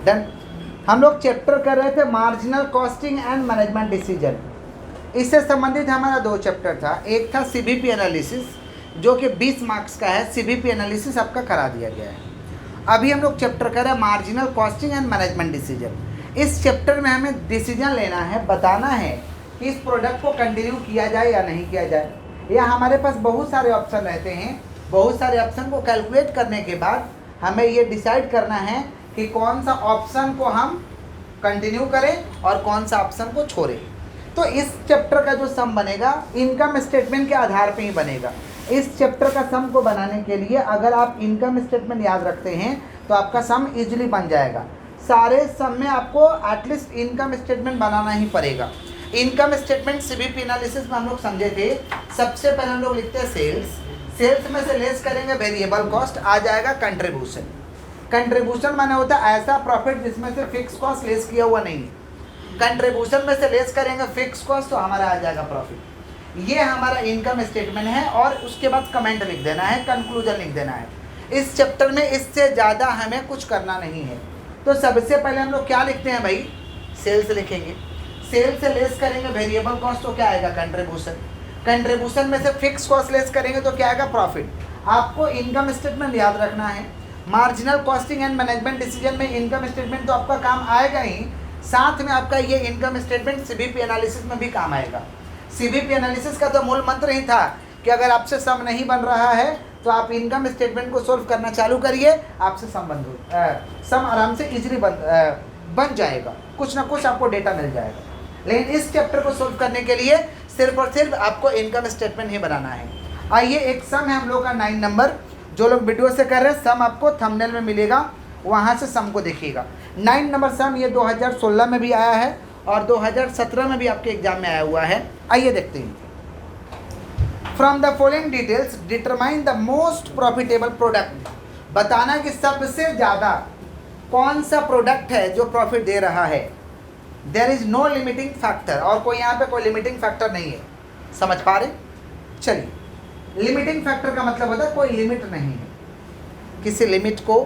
Done. हम लोग chapter कर रहे थे marginal costing and management decision. इससे संबंधित हमारा 2 चैप्टर था। एक था सीबीपी एनालिसिस जो कि 20 मार्क्स का है। सीबीपी एनालिसिस आपका करा दिया गया है। अभी हम लोग चैप्टर कर रहे हैं marginal costing and management decision. इस चैप्टर में हमें डिसीजन लेना है, बताना है कि इस प्रोडक्ट को कंटिन्यू किया जाए या नहीं किया जाए। या हमारे पास बहुत सारे ऑप्शन रहते हैं। बहुत सारे ऑप्शन को कैलकुलेट करने के बाद हमें ये डिसाइड करना है कि कौन सा ऑप्शन को हम कंटिन्यू करें और कौन सा ऑप्शन को छोड़ें। तो इस चैप्टर का जो सम बनेगा इनकम स्टेटमेंट के आधार पे ही बनेगा। इस चैप्टर का सम को बनाने के लिए अगर आप इनकम स्टेटमेंट याद रखते हैं तो आपका सम इजीली बन जाएगा। सारे सम में आपको एटलीस्ट इनकम स्टेटमेंट बनाना ही पड़ेगा। इनकम स्टेटमेंट सीबीपी एनालिसिस में हम लोग समझे थे। सबसे पहले हम लोग लिखते हैं सेल्स। सेल्स में से लेस करेंगे वेरिएबल कॉस्ट, आ जाएगा कंट्रीब्यूशन। कंट्रीब्यूशन माने होता है ऐसा प्रॉफिट जिसमें से फिक्स कॉस्ट लेस किया हुआ नहीं है। कंट्रीब्यूशन में से लेस करेंगे फिक्स कॉस्ट तो हमारा आ जाएगा प्रॉफिट। ये हमारा इनकम स्टेटमेंट है और उसके बाद कमेंट लिख देना है, कंक्लूजन लिख देना है। इस चैप्टर में इससे ज़्यादा हमें कुछ करना नहीं है। तो सबसे पहले हम लोग क्या लिखते हैं भाई, सेल्स लिखेंगे। सेल्स से लेस करेंगे वेरिएबल कॉस्ट तो क्या आएगा कंट्रीब्यूशन। कंट्रीब्यूशन में से फिक्स कॉस्ट लेस करेंगे तो क्या आएगा प्रॉफिट। आपको इनकम स्टेटमेंट याद रखना है। Marginal costing and management decision में इनकम स्टेटमेंट तो आपका काम आएगा ही, साथ में आपका ये इनकम स्टेटमेंट सीबीपी एनालिसिस में भी काम आएगा। सीबीपी एनालिसिस का तो मूल मंत्र ही था कि अगर आपसे सम नहीं बन रहा है तो आप इनकम स्टेटमेंट को सोल्व करना चालू करिए, आपसे सम आराम से इजीली बन जाएगा। कुछ ना कुछ आपको डेटा मिल जाएगा। लेकिन इस चैप्टर को सोल्व करने के लिए सिर्फ और सिर्फ आपको इनकम स्टेटमेंट ही बनाना है। आइए एक सम है हम लोग का 9 नंबर। जो लोग वीडियो से कर रहे हैं सम आपको थंबनेल में मिलेगा, वहाँ से सम को देखिएगा। 9 नंबर सम ये 2016 में भी आया है और 2017 में भी आपके एग्जाम में आया हुआ है। आइए देखते हैं। From the following details determine the most profitable product. बताना कि सबसे ज़्यादा कौन सा प्रोडक्ट है जो प्रॉफिट दे रहा है। There is no limiting factor, और कोई यहाँ पे कोई लिमिटिंग फैक्टर नहीं है। समझ पा रहे? चलिए, लिमिटिंग फैक्टर का मतलब होता है कोई लिमिट नहीं है, किसी लिमिट को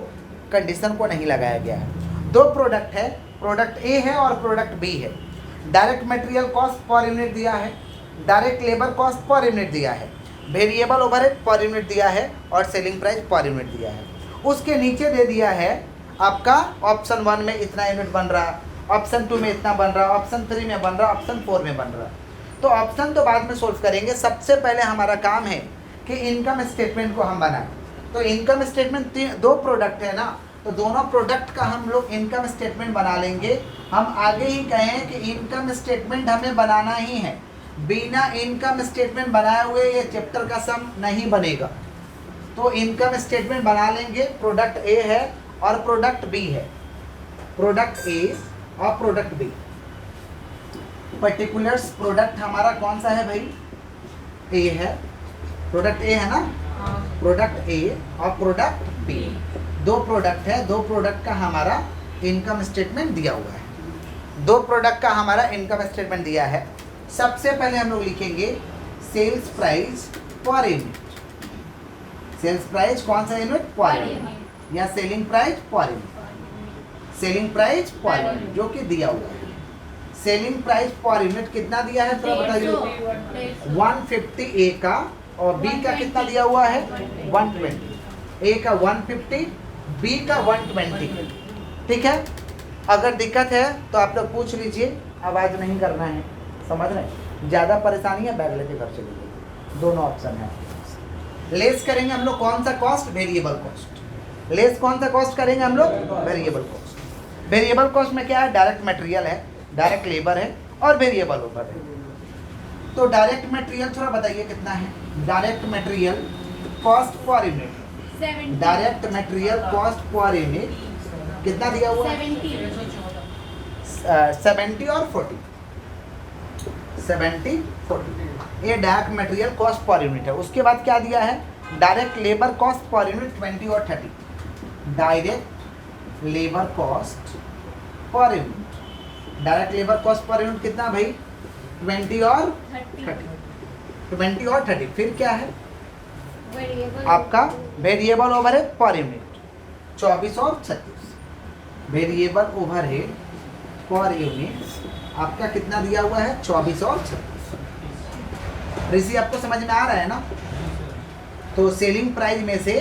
कंडीशन को नहीं लगाया गया है। 2 प्रोडक्ट है, प्रोडक्ट ए है और प्रोडक्ट बी है। Direct material cost per unit दिया है, direct labour cost per unit दिया है, वेरिएबल ओवरहेड पर यूनिट दिया है और सेलिंग प्राइस पर यूनिट दिया है। उसके नीचे दे दिया है आपका ऑप्शन 1 में इतना यूनिट बन रहा, ऑप्शन 2 में इतना बन रहा, ऑप्शन 3 में बन रहा, ऑप्शन 4 में बन रहा। तो ऑप्शन तो बाद में सोल्व करेंगे। सबसे पहले हमारा काम है कि इनकम स्टेटमेंट को हम बनाएं। तो इनकम स्टेटमेंट 2 प्रोडक्ट है ना, तो दोनों प्रोडक्ट का हम लोग इनकम स्टेटमेंट बना लेंगे। हम आगे ही कहें कि इनकम स्टेटमेंट हमें बनाना ही है। बिना इनकम स्टेटमेंट बनाए हुए ये चैप्टर का सम नहीं बनेगा। तो इनकम स्टेटमेंट बना लेंगे। प्रोडक्ट ए है और प्रोडक्ट बी है। प्रोडक्ट ए और प्रोडक्ट बी। पर्टिकुलर्स प्रोडक्ट हमारा कौन सा है भाई, ए है। प्रोडक्ट ए है ना, प्रोडक्ट ए और प्रोडक्ट बी। 2 प्रोडक्ट है, 2 प्रोडक्ट का हमारा इनकम स्टेटमेंट दिया हुआ है। 2 प्रोडक्ट का हमारा इनकम स्टेटमेंट दिया है। सबसे पहले हम लोग लिखेंगे sales price per unit. Sales price कौन सा यूनिट, पर यूनिट, या selling price per unit. Selling price per unit जो कि दिया हुआ है। सेलिंग प्राइस पर यूनिट कितना दिया है थोड़ा बताइए। 150 ए का और बी का कितना दिया हुआ है 120। ए का 150, बी का 120। ठीक है। अगर दिक्कत है तो आप लोग पूछ लीजिए, आवाज़ नहीं करना है, समझ रहे? ज़्यादा परेशानी है बैग लेके घर चले जाइए। दोनों ऑप्शन है। लेस करेंगे हम लोग कौन सा कॉस्ट, वेरिएबल कॉस्ट। लेस कौन सा कॉस्ट करेंगे हम लोग, वेरिएबल कॉस्ट। वेरिएबल कॉस्ट में क्या है, डायरेक्ट मटेरियल है, डायरेक्ट लेबर है और वेरिएबल ओवर है। तो डायरेक्ट मटेरियल थोड़ा बताइए कितना है। Direct material cost per unit, direct material cost per unit कितना दिया हुआ है 70 और 40। 70 40 ये direct material cost per unit है। उसके बाद क्या दिया है, direct labour cost per unit 20 और 30। Direct labour cost per unit, direct labour cost per unit कितना भाई 20 और 30। 20 और 30। फिर क्या है आपका वेरिएबल ओवरहेड पर यूनिट 24 और 36। वेरिएबल ओवरहेड पर यूनिट आपका कितना दिया हुआ है 24 और 26। ऋषि आपको समझ में आ रहा है ना? तो सेलिंग प्राइस में से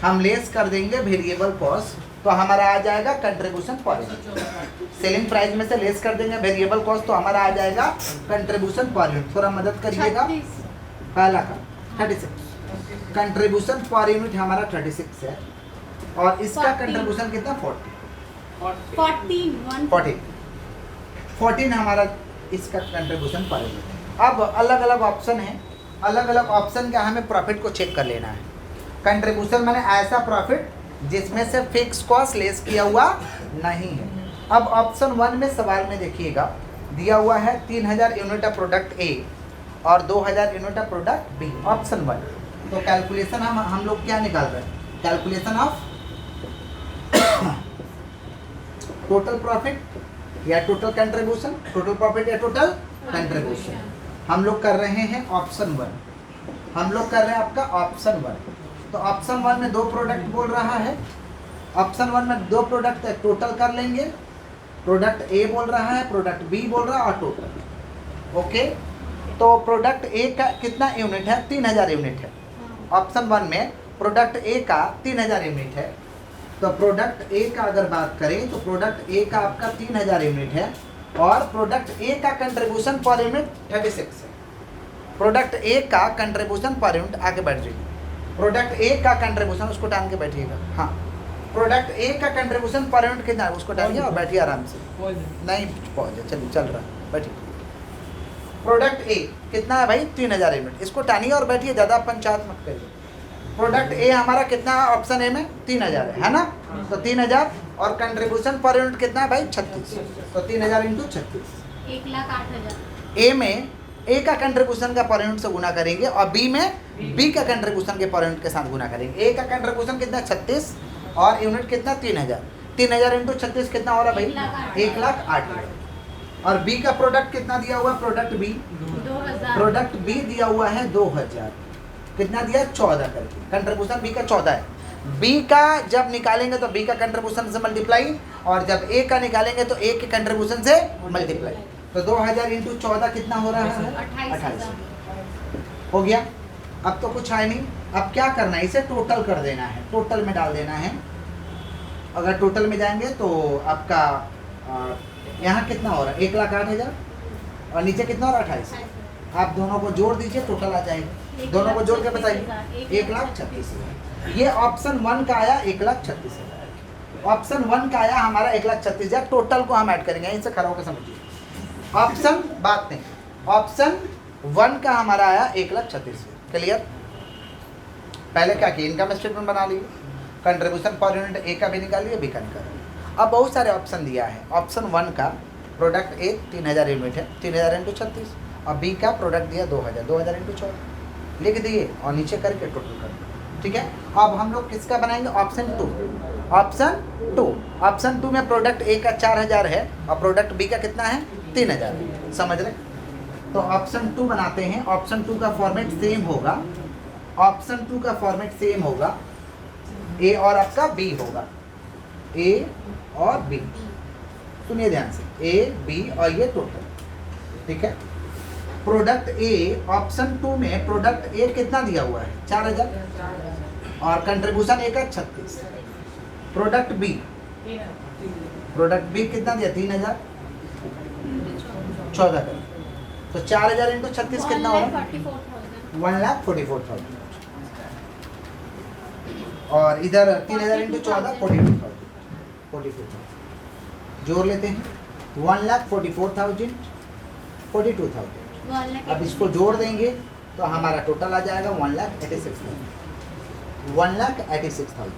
हम लेस कर देंगे वेरिएबल कॉस्ट, तो हमारा आ जाएगा कंट्रीब्यूशन पर यूनिट। सेलिंग प्राइस में से लेस कर देंगे वेरिएबल कॉस्ट, तो हमारा आ जाएगा कंट्रीब्यूशन पर यूनिट। थोड़ा मदद करिएगा। पहला का 36 कंट्रीब्यूशन पर यूनिट हमारा 36 है, और इसका कंट्रीब्यूशन कितना 14 हमारा इसका कंट्रीब्यूशन पर यूनिट। अब अलग अलग ऑप्शन है, अलग अलग ऑप्शन का हमें प्रॉफिट को चेक कर लेना है। कंट्रीब्यूशन मैंने ऐसा प्रॉफिट जिसमें से फिक्स कॉस्ट लेस किया हुआ नहीं है। अब ऑप्शन 1 में सवाल में देखिएगा दिया हुआ है 3000 यूनिट ऑफ प्रोडक्ट ए और 2000 unit of product B, option 1। तो कैलकुलेशन हम लोग क्या निकाल रहे हैं? कैलकुलेशन ऑफ टोटल प्रॉफिट या टोटल कंट्रीब्यूशन, टोटल प्रॉफिट या टोटल कंट्रीब्यूशन हम लोग कर रहे हैं ऑप्शन 1। हम लोग कर रहे हैं आपका ऑप्शन 1। तो ऑप्शन 1 में 2 प्रोडक्ट बोल रहा है। ऑप्शन 1 में 2 प्रोडक्ट टोटल कर लेंगे। प्रोडक्ट ए बोल रहा है, प्रोडक्ट बी बोल रहा है और टोटल। ओके, तो प्रोडक्ट ए का कितना यूनिट है? 3000 यूनिट है। ऑप्शन 1 में प्रोडक्ट ए का 3000 यूनिट है। तो प्रोडक्ट ए का अगर बात करें तो प्रोडक्ट ए का आपका 3000 यूनिट है, और प्रोडक्ट ए का कंट्रीब्यूशन पर यूनिट 36 है। प्रोडक्ट ए का कंट्रीब्यूशन पर यूनिट, आगे बढ़ जाइए। प्रोडक्ट ए का कंट्रीब्यूशन, उसको टान के बैठिएगा। हाँ, प्रोडक्ट ए का कंट्रीब्यूशन पर यूनिट कितना है? उसको टानिए और बैठिए आराम से। नहीं पहुँचे, चलिए चल रहा है, बैठिए। प्रोडक्ट ए कितना है भाई? 3000 यूनिट। इसको टानिए और बैठिए, ज़्यादा पंचायत मत करिए। प्रोडक्ट ए हमारा कितना है? ऑप्शन ए में 3000 है ना? तो 3000 और कंट्रीब्यूशन पर यूनिट कितना है भाई? 36। तो 3000 इंटू 36, 1,08,000। ए में ए का कंट्रीब्यूशन का पर यूनिट से गुना करेंगे, और बी में बी का कंट्रीब्यूशन के पर यूनिट के साथ गुना करेंगे। ए का कंट्रीब्यूशन कितना? 36 और यूनिट कितना? 3000। 3000 इंटू 36 कितना हो रहा है भाई? 1,08,000। और बी का प्रोडक्ट कितना दिया हुआ है? Product B 2,000। प्रोडक्ट बी दिया हुआ है 2000। कितना दिया? 14 करके। कंट्रीब्यूशन बी का 14 है। बी का जब निकालेंगे तो बी का कंट्रीब्यूशन से मल्टीप्लाई, और जब ए का निकालेंगे तो ए के कंट्रीब्यूशन से मल्टीप्लाई। तो 2000 इंटू 14 कितना हो रहा है? 28। हो गया। अब तो कुछ है नहीं, अब क्या करना है? इसे टोटल कर देना है, टोटल में डाल देना है। अगर टोटल में जाएंगे तो आपका यहाँ कितना हो रहा है? 1,08,000, और नीचे कितना हो रहा है? 28। आप दोनों को जोड़ दीजिए, टोटल आ जाएगा। दोनों को जोड़ के बताइए। 1,36,000। ये ऑप्शन 1 का आया 1,36,000। ऑप्शन 1 का आया हमारा 1,36,000। टोटल को हम ऐड करेंगे, इनसे खड़ा होकर समझिए। ऑप्शन बात नहीं, ऑप्शन 1 का हमारा आया 1,36,000। क्लियर? पहले क्या किया? इनकम स्टेटमेंट बना लिए, कंट्रीब्यूशन पर यूनिट ए का भी निकाल लिए, बी का निकाल लिया। अब बहुत सारे ऑप्शन दिया है। ऑप्शन 1 का प्रोडक्ट ए 3000 यूनिट है, 3000 इंटू 36, और बी का प्रोडक्ट दिया 2000, 2000 इंटू 14 लिख दिए, और नीचे करके टोटल कर दिए। ठीक है, अब हम लोग किसका बनाएंगे? ऑप्शन 2। ऑप्शन 2, ऑप्शन 2 में प्रोडक्ट ए का 4000 है, और प्रोडक्ट बी का कितना है? 3000। समझ रहे? तो ऑप्शन 2 बनाते हैं। ऑप्शन 2 का फॉर्मेट सेम होगा। ऑप्शन 2 का फॉर्मेट सेम होगा, ए और आपका बी होगा, ए और बी। सुनिए ध्यान से, ए बी और ये टोटल। ठीक है, प्रोडक्ट ए ऑप्शन 2 में प्रोडक्ट ए कितना दिया हुआ है? 4000, और कंट्रीब्यूशन ए का 36। प्रोडक्ट बी कितना दिया? 3000, 14 का। तो 4000 इंटू 36 कितना होगा? 1,44,000। और इधर 3000 इंटू 14 42,000। जोड़ लेते हैं, 1,44,000, 42,000। अब इसको जोड़ देंगे तो हमारा टोटल आ जाएगा 1,86,000। 1,86,000।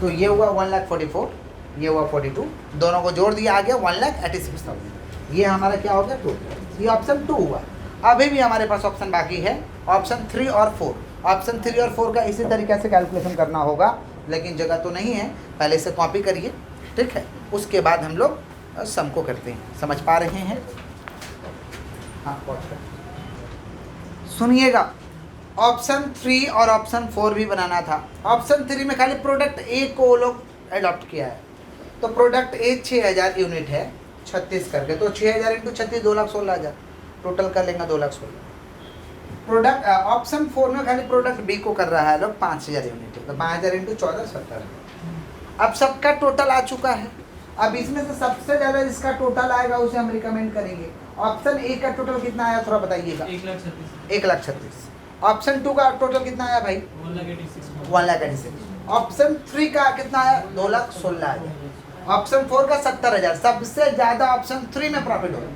तो ये हुआ 1,44,000, ये हुआ 42, दोनों को जोड़ दिया, आ गया 1,86,000। ये हमारा क्या हो गया? टोटल। ये ऑप्शन 2 हुआ। अभी भी हमारे पास ऑप्शन बाकी है, ऑप्शन 3 और 4। ऑप्शन 3 और 4 का इसी तरीके से कैलकुलेशन करना होगा, लेकिन जगह तो नहीं है, पहले से कॉपी करिए। ठीक है, उसके बाद हम लोग सम को करते हैं। समझ पा रहे हैं? हाँ, सुनिएगा, ऑप्शन 3 और ऑप्शन 4 भी बनाना था। ऑप्शन 3 में खाली प्रोडक्ट ए को लोग अडॉप्ट किया है, तो प्रोडक्ट ए 6000 यूनिट है 36 करके, तो 6000 इंटू 36 2,16,000, टोटल कर लेंगे 2,16,000। प्रोडक्ट ऑप्शन 4 में खाली प्रोडक्ट बी को कर रहा है लोग 5000 यूनिट है, तो 5000 इंटू 14 17। अब सबका टोटल आ चुका है। अब इसमें से सबसे ज़्यादा जिसका टोटल आएगा उसे हम रिकमेंड करेंगे। ऑप्शन ए का टोटल कितना आया थोड़ा बताइएगा। 1,36,000। ऑप्शन 2 का टोटल कितना आया भाई? 1,86,000। ऑप्शन 3 का कितना आया? 2,16,000। ऑप्शन 4 का 70,000। सबसे ज़्यादा ऑप्शन 3 में प्रॉफिट होगा।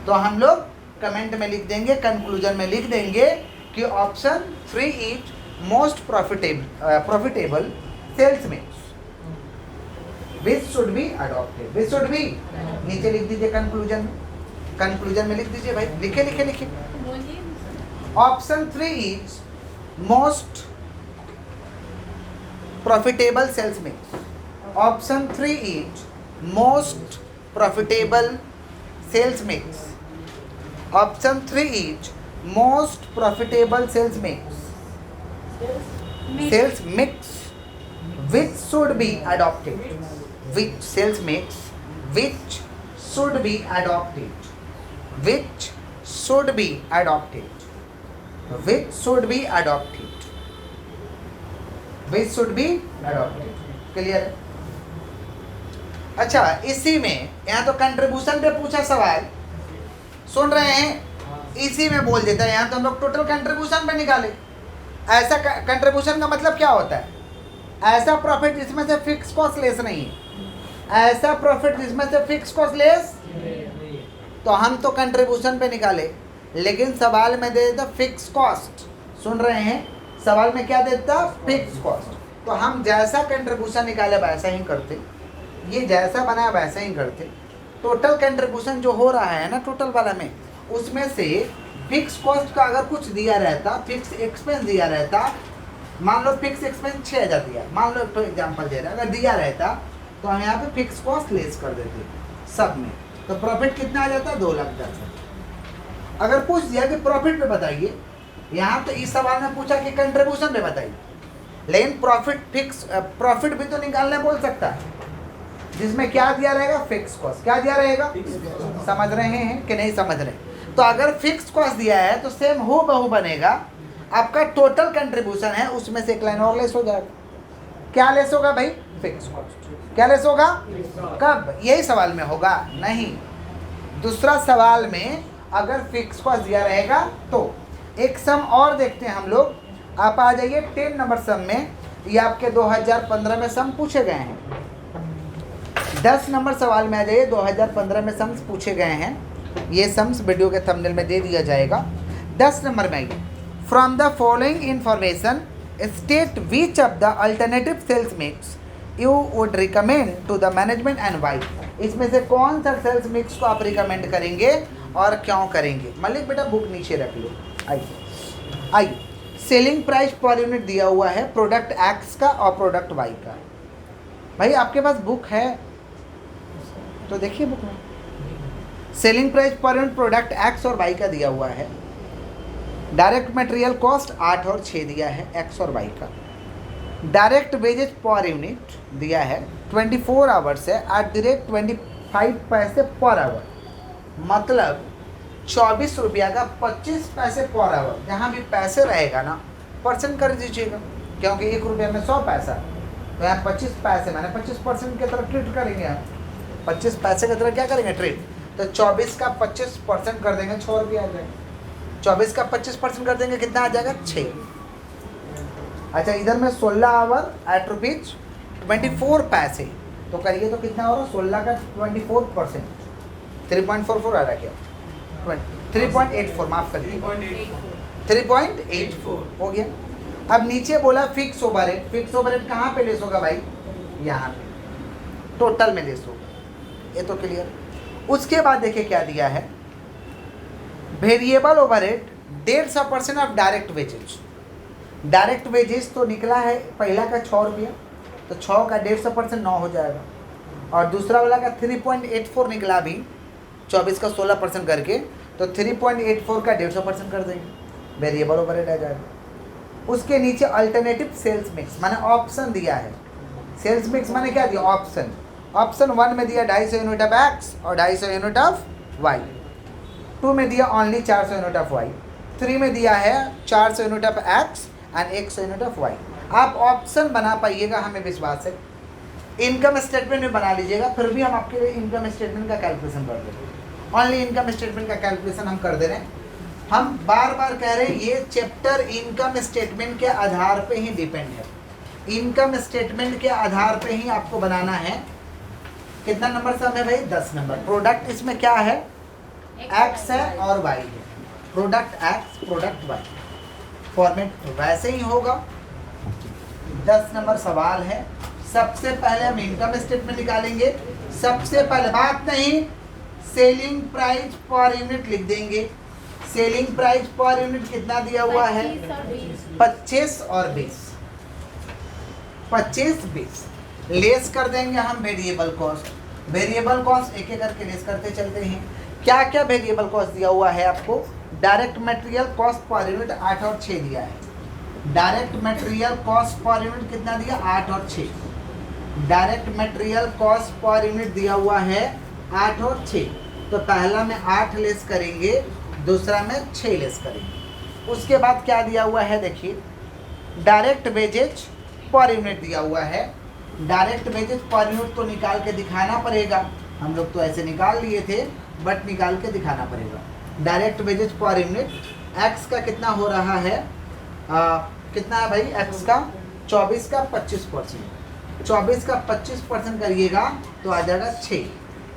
तो हम लोग कमेंट में लिख देंगे, कंक्लूजन में लिख देंगे कि option 3 is most profitable sales mix which should be adopted. Which should be नीचे लिख दीजिए कंक्लूजन में लिख दीजिए भाई, लिखे लिखे लिखे। Option 3 is most profitable sales mix. Option 3 is most profitable sales mix. Option 3 is most profitable sales mix. Sales mix which should be adopted. Which sales mix which should be adopted. Which should be adopted. Which should be adopted. Which should be adopted. Clear है? अच्छा, इसी में यहाँ तो contribution पे पूछा सवाल, सुन रहे हैं? इसी में बोल देता है, यहाँ तो हम लोग टोटल कंट्रीब्यूशन पे निकाले। ऐसा कंट्रीब्यूशन का मतलब क्या होता है? ऐसा प्रॉफिट जिसमें से फिक्स कॉस्ट लेस नहीं है। ऐसा प्रॉफिट जिसमें से फिक्स कॉस्ट लेस, तो हम तो कंट्रीब्यूशन पे निकाले, लेकिन सवाल में दे देता फिक्स कॉस्ट। सुन रहे हैं? सवाल में क्या देता? Fix cost. तो हम जैसा कंट्रीब्यूशन निकाले वैसा ही करते, ये जैसा बनाया वैसा ही करते। टोटल कंट्रीब्यूशन जो हो रहा है ना टोटल वाला में, उसमें से फिक्स कॉस्ट का अगर कुछ दिया रहता, फिक्स एक्सपेंस दिया रहता, मान लो फिक्स एक्सपेंस 6000 दिया, मान लो तो एग्जांपल दे रहा है, अगर दिया रहता तो हम यहाँ पे फिक्स कॉस्ट लेस कर देते सब में, तो प्रॉफिट कितना आ जाता? 2,10,000। अगर पूछ दिया कि प्रॉफिट पे बताइए, यहाँ तो इस सवाल में पूछा कि कंट्रीब्यूशन पे बताइए, लेकिन प्रॉफिट भी तो निकालने बोल सकता है, जिसमें क्या दिया रहेगा? Fix cost. क्या दिया रहेगा? समझ रहे हैं कि नहीं समझ रहे? तो अगर फिक्स कॉस्ट दिया है तो सेम हो बहु बनेगा। आपका टोटल कंट्रीब्यूशन है, उसमें से एक लाइन और लेस हो जाएगा। क्या लेस होगा भाई? Fix cost. क्या लेस होगा? कब? यही सवाल में होगा? नहीं, दूसरा सवाल में अगर फिक्स कॉस्ट दिया रहेगा तो। एक सम और देखते हैं हम लोग। आप आ जाइए 10 नंबर सम में, ये आपके 2015 में सम पूछे गए हैं। 10 नंबर सवाल में आ जाइए, 2015 में सम्स पूछे गए हैं। ये सम्स वीडियो के थंबनेल में दे दिया जाएगा। 10 नंबर में आइए। From the following information, state which of the alternative sales mix you would recommend to the management and why. इसमें से कौन सा सेल्स मिक्स को आप रिकमेंड करेंगे और क्यों करेंगे? मलिक बेटा बुक नीचे रख लो। आइए, सेलिंग प्राइस पर यूनिट दिया हुआ है प्रोडक्ट एक्स का और प्रोडक्ट वाई का। भाई आपके पास बुक है तो देखिए बुक में selling price per unit product x और वाई का दिया हुआ है। डायरेक्ट मटेरियल कॉस्ट 8 और 6 दिया है एक्स और वाई का। डायरेक्ट वेजेज पर यूनिट दिया है 24 आवर्स है एट द रेट 25 पैसे पर आवर, मतलब 24 रुपया का 25 पैसे पर आवर। जहाँ भी पैसे रहेगा ना परसेंट कर दीजिएगा, क्योंकि 1 रुपया में 100 पैसा, तो यहाँ 25 पैसे मैंने 25% की तरफ ट्रीट करेंगे। हम 25 पैसे की तरफ क्या करेंगे? ट्रीट। तो 24 का 25% कर देंगे, 6 रुपया आ जाएगा। 24 का 25% कर देंगे, कितना आ जाएगा? 6। अच्छा, इधर में 16 आवर एट रुपीज 24 पैसे, तो करिए तो कितना हो रहा? 16 का 24%, 3.44 आ रहा क्या? 3.84, माफ कर दीजिए, 3.84 हो गया। अब नीचे बोला फिक्स ओवरहेड। फिक्स ओवरहेड कहाँ पे लेस होगा भाई? यहाँ पे टोटल में लेस होगा, ये तो क्लियर। उसके बाद देखिए क्या दिया है, variable overhead 150% of direct wages. Direct wages तो निकला है पहला का 6 रुपया, तो 6 का 150% 9 हो जाएगा, और दूसरा वाला का 3.84 निकला अभी, 24 का 16% करके, तो 3.84 का 150% कर देंगे, वेरिएबल ओवरहेड आ जाएगा। उसके नीचे अल्टरनेटिव सेल्स मिक्स माने ऑप्शन दिया है। सेल्स मिक्स माने क्या दिया? ऑप्शन। ऑप्शन 1 में दिया 250 यूनिट ऑफ एक्स और 250 यूनिट ऑफ वाई। 2 में दिया ओनली 400 यूनिट ऑफ वाई। 3 में दिया है 400 unit of x and 100 unit of Y. आप ऑप्शन बना पाइएगा, हमें विश्वास है। इनकम स्टेटमेंट में बना लीजिएगा, फिर भी हम आपके लिए इनकम स्टेटमेंट का कैलकुलेशन कर देंगे। ओनली इनकम स्टेटमेंट का कैलकुलेशन हम कर दे रहे हैं। हम बार बार कह रहे हैं ये चैप्टर इनकम स्टेटमेंट के आधार पे ही डिपेंड है। इनकम स्टेटमेंट के आधार पे ही आपको बनाना है। कितना नंबर सम है भाई? 10 नंबर। प्रोडक्ट इसमें क्या है? एक्स है और वाई है। Product X, product Y. Format वैसे ही होगा। 10 नंबर सवाल है। सबसे पहले हम इनकम स्टेटमेंट निकालेंगे। सबसे पहले बात नहीं, सेलिंग प्राइस पर यूनिट लिख देंगे। सेलिंग प्राइस पर यूनिट कितना दिया हुआ है? 25 और 20। 25 20 लेस कर देंगे हम वेरिएबल कॉस्ट। वेरिएबल कॉस्ट एक एक करके लेस करते चलते हैं। क्या क्या वेरिएबल कॉस्ट दिया हुआ है आपको? Direct material cost per unit 8 और 6 दिया है। Direct material cost per unit कितना दिया? 8 और 6। Direct material cost per unit दिया हुआ है 8 और 6। तो पहला में 8 लेस करेंगे, दूसरा में 6 लेस करेंगे। उसके बाद क्या दिया हुआ है देखिए, डायरेक्ट वेजेज पर यूनिट दिया हुआ है। डायरेक्ट वेजेज पर यूनिट तो निकाल के दिखाना पड़ेगा। हम लोग तो ऐसे निकाल लिए थे, बट निकाल के दिखाना पड़ेगा। Direct wages per unit X का कितना हो रहा है? कितना है भाई एक्स का? 24 का 25%। 24 का 25% करिएगा तो आ जाएगा 6।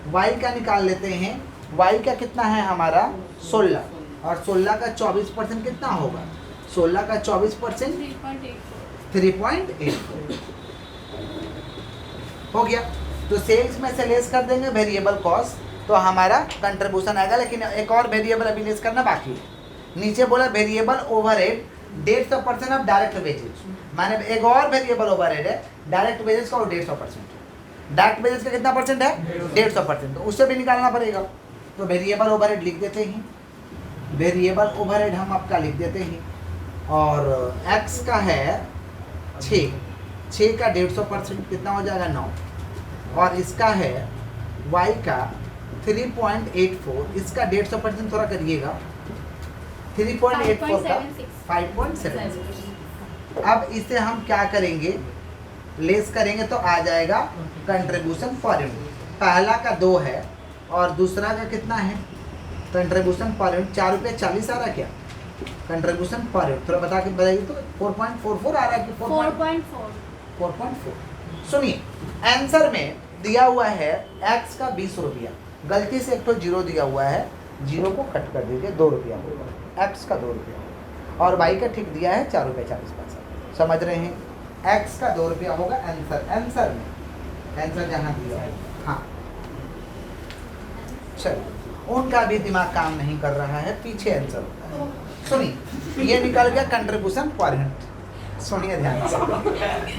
वाई का निकाल लेते हैं। वाई का कितना है हमारा? 16। और 16 का 24% कितना होगा? 16 का 24% 3.8 हो गया। तो सेल्स में से लेस कर देंगे वेरिएबल कॉस्ट, तो हमारा कंट्रीब्यूशन आएगा। लेकिन एक और वेरिएबल अभी लेस करना बाकी है। नीचे बोला variable overhead 150% of direct wages, माने एक और वेरिएबल ओवरहेड है डायरेक्ट वेजेज का, और 150%। डायरेक्ट वेजेज का कितना परसेंट है? 150%। तो उससे भी निकालना पड़ेगा। तो वेरिएबल ओवरहेड लिख देते हैं। वेरिएबल ओवरहेड हम आपका लिख देते हैं। और एक्स का है 6 का 150% कितना हो जाएगा? 9। और इसका है वाई का 3.84, इसका 150% थोड़ा करिएगा। 3.84 का 5.7। अब इसे हम क्या करेंगे? लेस करेंगे तो आ जाएगा कंट्रीब्यूशन पर यूनिट। पहला का 2 है और दूसरा का कितना है? कंट्रीब्यूशन पर यूनिट 4 रुपये 40 आ रहा है क्या? कंट्रीब्यूशन पर यूनिट थोड़ा बता के बताइए तो 4.44 आ रहा है कि 4.4? सुनिए, आंसर में दिया हुआ है एक्स का 20 रुपया। गलती से एक तो 0 दिया हुआ है, 0 को कट कर दीजिए, 2 रुपया होगा। एक्स का 2 रुपया और वाई का ठीक दिया है 4 रुपये 40 पैसा। समझ रहे हैं? एक्स का 2 रुपया होगा आंसर में। आंसर जहाँ दिया है। हाँ चलो, उनका भी दिमाग काम नहीं कर रहा है, पीछे आंसर होता है। सुनिए, ये निकल गया कंट्रीब्यूशन पर यूनिट। सुनिए ध्यान से,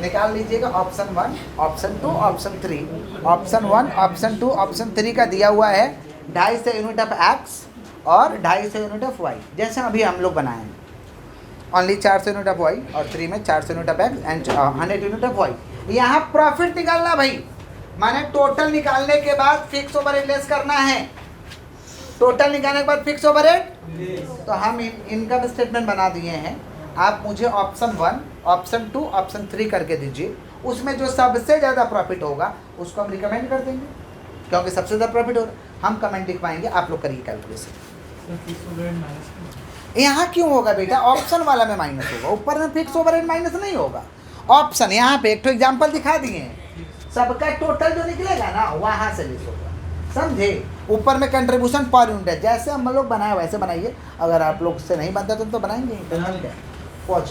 निकाल लीजिएगा option 1, option 2, option 3। Option 1, option 2, option 3 का दिया हुआ है 250 यूनिट ऑफ एक्स और 250 यूनिट ऑफ वाई, जैसे अभी हम लोग बनाए हैं। ओनली 400 यूनिट ऑफ वाई और 3 में 400 unit of x and 100 unit of y. यहाँ प्रॉफिट निकालना भाई, माने टोटल निकालने के बाद फिक्स ओवरहेड लेस करना है। टोटल निकालने के बाद फिक्स ओवरहेड, तो हम इनकम स्टेटमेंट बना दिए हैं। आप मुझे ऑप्शन 1, ऑप्शन 2, ऑप्शन 3 करके दीजिए। उसमें जो सबसे ज़्यादा प्रॉफिट होगा उसको हम रिकमेंड कर देंगे, क्योंकि सबसे ज़्यादा प्रॉफिट होगा। हम कमेंट लिख पाएंगे, आप लोग करिए कैलकुलेशन। यहाँ क्यों होगा बेटा? ऑप्शन वाला में माइनस होगा, ऊपर में फिक्स ओवरहेड माइनस नहीं होगा। ऑप्शन यहाँ पे एक तो एग्जाम्पल दिखा दिए हैं, सबका टोटल जो निकलेगा ना वहाँ से लेस होगा, समझे? ऊपर में कंट्रीब्यूशन पर यूनिट है, जैसे हम लोग बनाए वैसे बनाइए। अगर आप लोग से नहीं बनता तो बनाएंगे, पहुँच